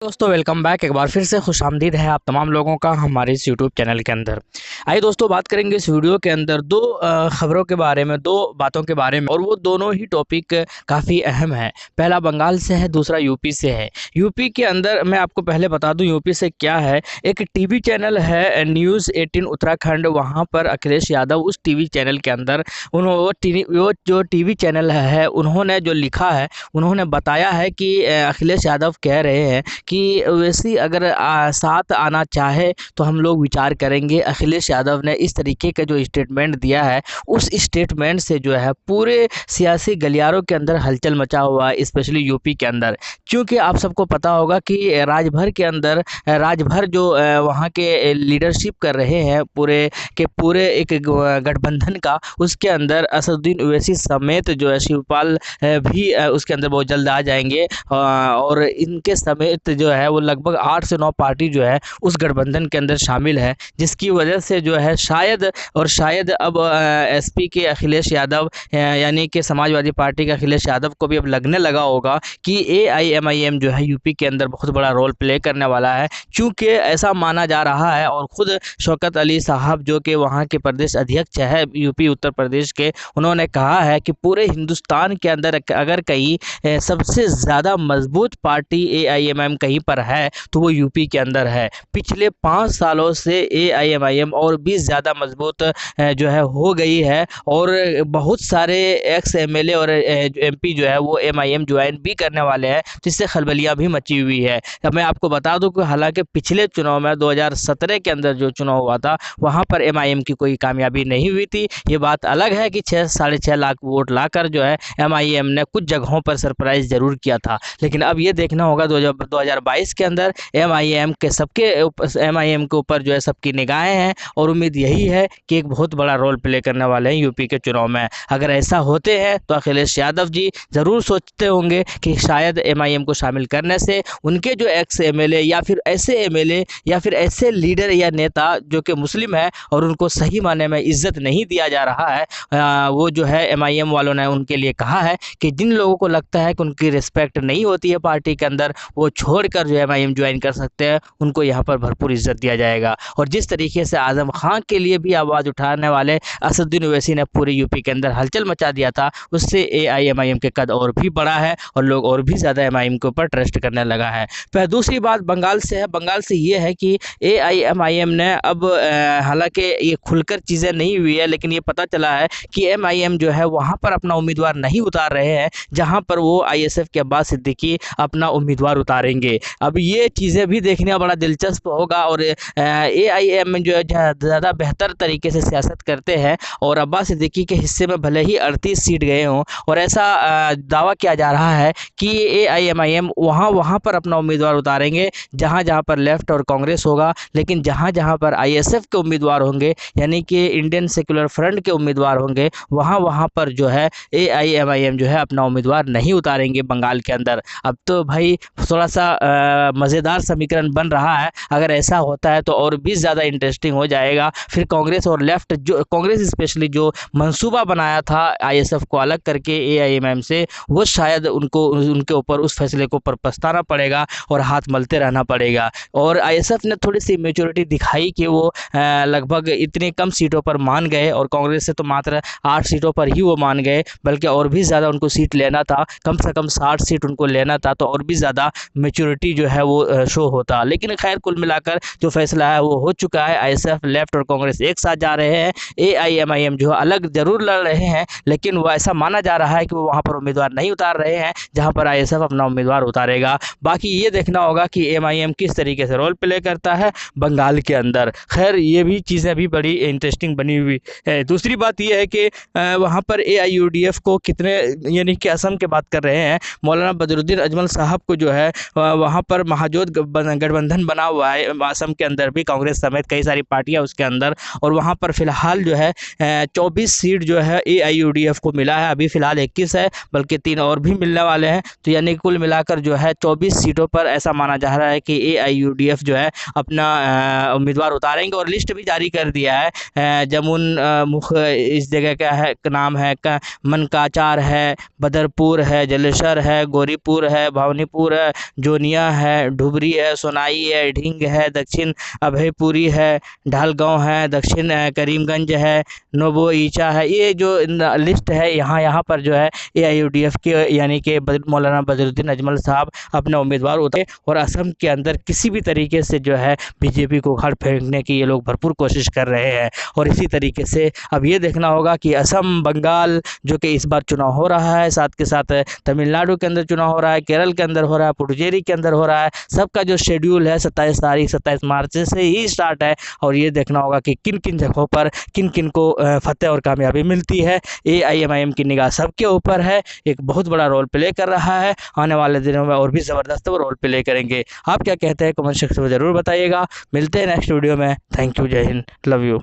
दोस्तों welcome back. एक बार फिर से खुशामदीद है आप तमाम लोगों का हमारे इस यूट्यूब चैनल के अंदर। आइए दोस्तों बात करेंगे इस वीडियो के अंदर दो खबरों के बारे में, दो बातों के बारे में, और वो दोनों ही टॉपिक काफ़ी अहम है। पहला बंगाल से है, दूसरा यूपी से है। यूपी के अंदर मैं आपको पहले बता दूं यूपी से क्या है। एक टीवी चैनल है न्यूज़ 18 उत्तराखंड, वहाँ पर अखिलेश यादव उस टीवी चैनल के अंदर वो जो टीवी चैनल है उन्होंने जो लिखा है, उन्होंने बताया है कि अखिलेश यादव कह रहे हैं कि वैसी अगर साथ आना चाहे तो हम लोग विचार करेंगे। अखिलेश यादव ने इस तरीके का जो स्टेटमेंट दिया है, उस स्टेटमेंट से जो है पूरे सियासी गलियारों के अंदर हलचल मचा हुआ है, स्पेशली यूपी के अंदर। क्योंकि आप सबको पता होगा कि राजभर के अंदर राजभर जो वहाँ के लीडरशिप कर रहे हैं पूरे के पूरे एक गठबंधन का, उसके अंदर असदुद्दीन ओवैसी समेत जो है शिवपाल भी उसके अंदर बहुत जल्द आ जाएंगे। और इनके समेत जो है वो लगभग 8 से 9 पार्टी जो है उस गठबंधन के अंदर शामिल है, जिसकी वजह से जो है शायद अब एसपी के अखिलेश यादव यानी कि समाजवादी पार्टी के अखिलेश यादव को भी अब लगने लगा होगा कि एआईएमआईएम जो है यूपी के अंदर बहुत बड़ा रोल प्ले करने वाला है। चूँकि ऐसा माना जा रहा है, और ख़ुद शौकत अली साहब जो कि वहाँ के प्रदेश अध्यक्ष है यूपी उत्तर प्रदेश के, उन्होंने कहा है कि पूरे हिंदुस्तान के अंदर अगर कहीं सबसे ज़्यादा मजबूत पार्टी एआईएमआईएम कहीं पर है तो वो यूपी के अंदर है। पिछले 5 सालों से एआईएमआईएम और भी ज़्यादा मजबूत जो है हो गई है, और बहुत सारे एक्स एमएलए और एमपी जो है वो एमआईएम ज्वाइन भी करने वाले हैं, जिससे खलबलियाँ भी मची हुई है। अब मैं आपको बता दूं कि हालांकि पिछले चुनाव में 2017 के अंदर जो चुनाव हुआ था वहाँ पर एमआईएम की कोई कामयाबी नहीं हुई थी। ये बात अलग है कि 6-6.5 लाख वोट लाकर जो है एमआईएम ने कुछ जगहों पर सरप्राइज जरूर किया था। लेकिन अब ये देखना होगा 2022 के अंदर एमआईएम के ऊपर जो है सबकी निगाहें हैं, और उम्मीद यही है कि एक बहुत बड़ा रोल प्ले करने वाले हैं यूपी के चुनाव में। अगर ऐसा होते हैं तो अखिलेश यादव जी ज़रूर सोचते होंगे कि शायद एमआईएम को शामिल करने से उनके जो एक्स एमएलए या फिर ऐसे एमएलए या फिर ऐसे लीडर या नेता जो कि मुस्लिम है और उनको सही माने में इज्जत नहीं दिया जा रहा है, वो जो है एमआईएम वालों ने उनके लिए कहा है कि जिन लोगों को लगता है कि उनकी रिस्पेक्ट नहीं होती है पार्टी के अंदर, वो छोड़कर जो है एमआईएम ज्वाइन कर सकते हैं, उनको यहाँ पर भरपूर इज्जत दिया जाएगा। और जिस तरीके से आजम खान के लिए भी आवाज़ उठाने वाले असदुद्दीन ओवैसी ने पूरे यूपी के अंदर हलचल मचा दिया था, उससे एआईएमआईएम के कद और भी बड़ा है और लोग और भी ज़्यादा एमआईएम के ऊपर ट्रस्ट करने लगा है। फिर दूसरी बात बंगाल से है। बंगाल से ये है कि एआईएमआईएम ने अब हालांकि ये खुलकर चीज़ें नहीं हुई है, लेकिन ये पता चला है कि एमआईएम जो है वहाँ पर अपना उम्मीदवार नहीं उतार रहे हैं जहाँ पर वो आईएसएफ के अब्बास सिद्दीकी अपना उम्मीदवार उतारेंगे। अब ये चीज़ें भी देखने में बड़ा दिलचस्प होगा, और एआईएम जो है ज़्यादा बेहतर तरीके से सियासत करते हैं, और अब्बास सिद्दीकी के हिस्से में भले ही 38 सीट गए हों, और ऐसा दावा किया जा रहा है कि एआईएमआईएम वहाँ पर अपना उम्मीदवार उतारेंगे जहाँ जहाँ पर लेफ्ट और कांग्रेस होगा, लेकिन जहाँ जहाँ पर आईएसएफ के उम्मीदवार होंगे यानी कि इंडियन सेक्युलर फ्रंट के उम्मीदवार होंगे, वहाँ पर जो है एआईएमआईएम जो है अपना उम्मीदवार नहीं उतारेंगे बंगाल के अंदर। अब तो भाई थोड़ा सा मज़ेदार समीकरण बन रहा है। अगर ऐसा होता है तो और भी ज़्यादा इंटरेस्टिंग हो जाएगा। फिर कांग्रेस और लेफ्ट, जो कांग्रेस स्पेशली जो मंसूबा बनाया था आईएसएफ को अलग करके एआईएमआईएम से, वो शायद उनके ऊपर उस फैसले को ऊपर पछताना पड़ेगा और हाथ मलते रहना पड़ेगा। और आईएसएफ ने थोड़ी सी मैच्योरिटी दिखाई कि वो लगभग इतनी कम सीटों पर मान गए, और कांग्रेस से तो मात्र 8 सीटों पर ही वो मान गए, बल्कि और भी ज़्यादा उनको सीट लेना था, कम से कम 60 सीट उनको लेना था, तो और भी ज़्यादा मैच्योरिटी जो है वो शो होता। लेकिन खैर कुल मिलाकर जो फैसला है वो हो चुका है। आईएसएफ, लेफ्ट और कांग्रेस एक साथ जा रहे हैं। एआईएमआईएम जो अलग जरूर लड़ रहे हैं, लेकिन वो ऐसा माना जा रहा है कि वो वहाँ पर उम्मीदवार नहीं उतार रहे हैं जहाँ पर आईएसएफ अपना उम्मीदवार उतारेगा। बाकी ये देखना होगा कि एमआईएम किस तरीके से रोल प्ले करता है बंगाल के अंदर। खैर ये भी चीज़ें भी बड़ी इंटरेस्टिंग बनी हुई है। दूसरी बात ये है कि वहाँ पर एआईयूडीएफ को कितने, यानी कि असम की बात कर रहे हैं, मौलाना बदरुद्दीन अजमल साहब को जो है वहाँ पर महाजोत गठबंधन बना हुआ है असम के अंदर भी, कांग्रेस समेत कई सारी पार्टियां उसके अंदर, और वहाँ पर फिलहाल जो है 24 सीट जो है एआईयूडीएफ को मिला है। अभी फिलहाल 21 है, बल्कि 3 और भी मिलने वाले हैं, तो यानी कुल मिलाकर जो है 24 सीटों पर ऐसा माना जा रहा है कि एआईयूडीएफ जो है अपना उम्मीदवार उतारेंगे। और लिस्ट भी जारी कर दिया है। जमुन मुख इस जगह का है नाम है, मनकाचार है, बदरपुर है, जलेसर है, गौरीपुर है, भावनीपुर है, पूर्णिया है, धुबरी है, सोनाई है, ढींग है, दक्षिण अभयपुरी है, ढालगांव है, दक्षिण करीमगंज है, नोबो ईचा है। ये जो लिस्ट है यहाँ पर जो है AIUDF के यानी कि मौलाना बदरुद्दीन अजमल साहब अपने उम्मीदवार उतारे और असम के अंदर किसी भी तरीके से जो है बीजेपी को उखाड़ फेंकने की ये लोग भरपूर कोशिश कर रहे हैं। और इसी तरीके से अब ये देखना होगा कि असम, बंगाल जो कि इस बार चुनाव हो रहा है, साथ के साथ तमिलनाडु के अंदर चुनाव हो रहा है, केरल के अंदर हो रहा है, पुडुचेरी के अंदर हो रहा है, सबका जो शेड्यूल है 27 मार्च से ही स्टार्ट है। और ये देखना होगा कि किन किन जगहों पर किन किन को फतेह और कामयाबी मिलती है। AIMIM की निगाह सबके ऊपर है, एक बहुत बड़ा रोल प्ले कर रहा है। आने वाले दिनों में और भी ज़बरदस्त रोल प्ले करेंगे। आप क्या कहते हैं कमेंट सेक्शन में ज़रूर बताइएगा। मिलते हैं नेक्स्ट वीडियो में। थैंक यू, जय हिंद, लव यू।